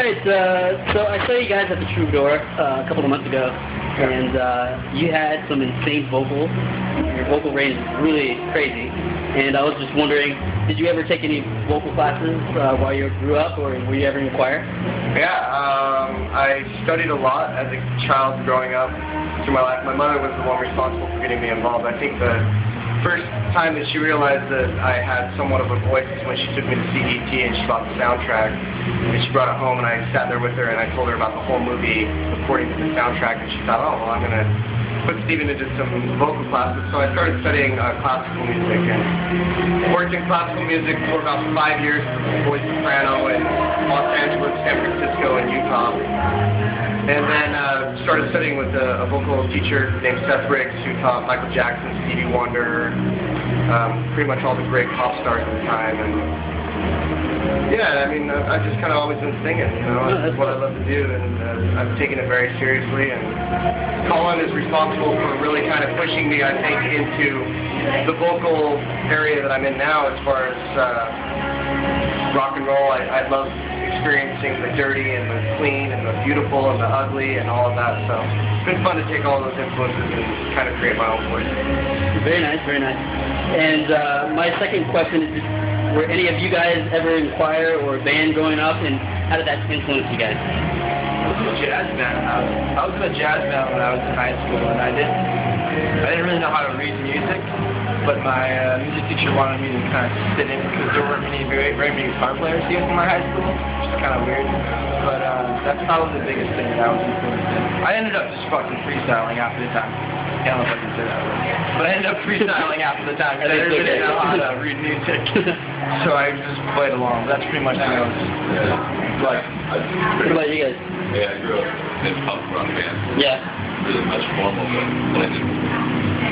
Alright, so I saw you guys at the Troubadour a couple of months ago, and you had some insane vocals. Your vocal range is really crazy, and I was just wondering, did you ever take any vocal classes while you grew up, or were you ever in a choir? Yeah, I studied a lot as a child growing up through my life. My mother was the one responsible for getting me involved. I think the first time that she realized that I had somewhat of a voice is when she took me to see E.T. and she bought the soundtrack. And she brought it home and I sat there with her and I told her about the whole movie according to the soundtrack, and she thought, oh, well, I'm going to put Steven into some vocal classes. So I started studying classical music and worked in classical music for about 5 years as a voice soprano in Los Angeles, San Francisco, and Utah. And then started studying with a vocal teacher named Seth Briggs, who taught Michael Jackson, Stevie Wonder, pretty much all the great pop stars at the time. And yeah, I mean, I've just kind of always been singing, you know. That's what I love to do, and I've taken it very seriously. And Colin is responsible for really kind of pushing me, I think, into the vocal area that I'm in now as far as rock and roll. I love experiencing the dirty and the clean and the beautiful and the ugly and all of that. So it's been fun to take all those influences and kind of create my own voice. Very nice, very nice. And my second question is, were any of you guys ever in choir or band growing up, and how did that influence you guys? I was a jazz band. I was in a jazz band when I was in high school, and I didn't really know how to read music, but my music teacher wanted me to kind of sit in because there weren't very many guitar players here in my high school, which is kind of weird. But that's probably the biggest thing that I was influenced in. I ended up just fucking freestyling half the time. I don't know if I can say that, but I ended up freestyling half the time because I really didn't know how to read music. So I just played along. That's pretty much how I was like. What about you guys? Yeah, I grew up in punk rock bands. Yeah. Really much formal, but blended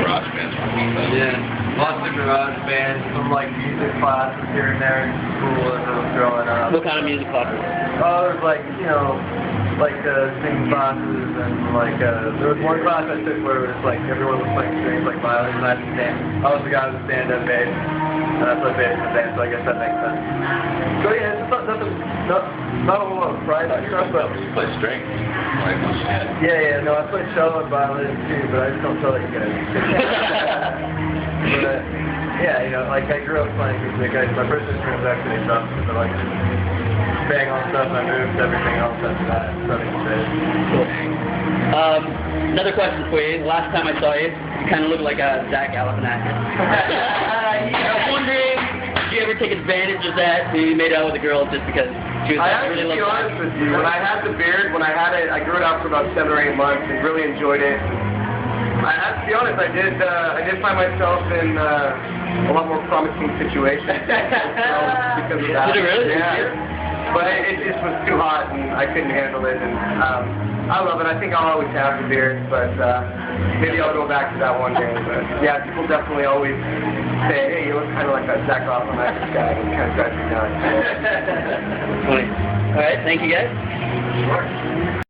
garage bands for a long time. Yeah, lots of garage bands, some like music classes here and there in school as I was growing up. What kind of music classes? Oh, there's like, you know, like singing classes, and like there was one class I took where it was like everyone was playing strings like violins, and I was the guy with the stand-up bass, and I played bass in the band, so I guess that makes sense. So yeah, it's not a whole lot of pride on stuff, but You play strings. Like, yeah, no, I play cello and violin too, but I just don't tell you guys. But yeah, you know, like I grew up playing music. My first instrument was actually drums, but like bang on stuff, I moved everything else after that. Another question for you. Last time I saw you, you kind of looked like a Zach Galifianakis. I was wondering, did you ever take advantage of that? You made out with a girl just because she was I have really to be honest with you, when I had the beard, I grew it out for about 7 or 8 months and really enjoyed it. I have to be honest, I did find myself in a lot more promising situations because of that. Did it really? Yeah. But it just was too hot and I couldn't handle it, and I love it. I think I'll always have the beard, but maybe I'll go back to that one day. But yeah, people definitely always say, hey, you look kind of like that Zach Galifianakis guy, and it kind of drives me nuts. Funny. All right, thank you guys. Sure.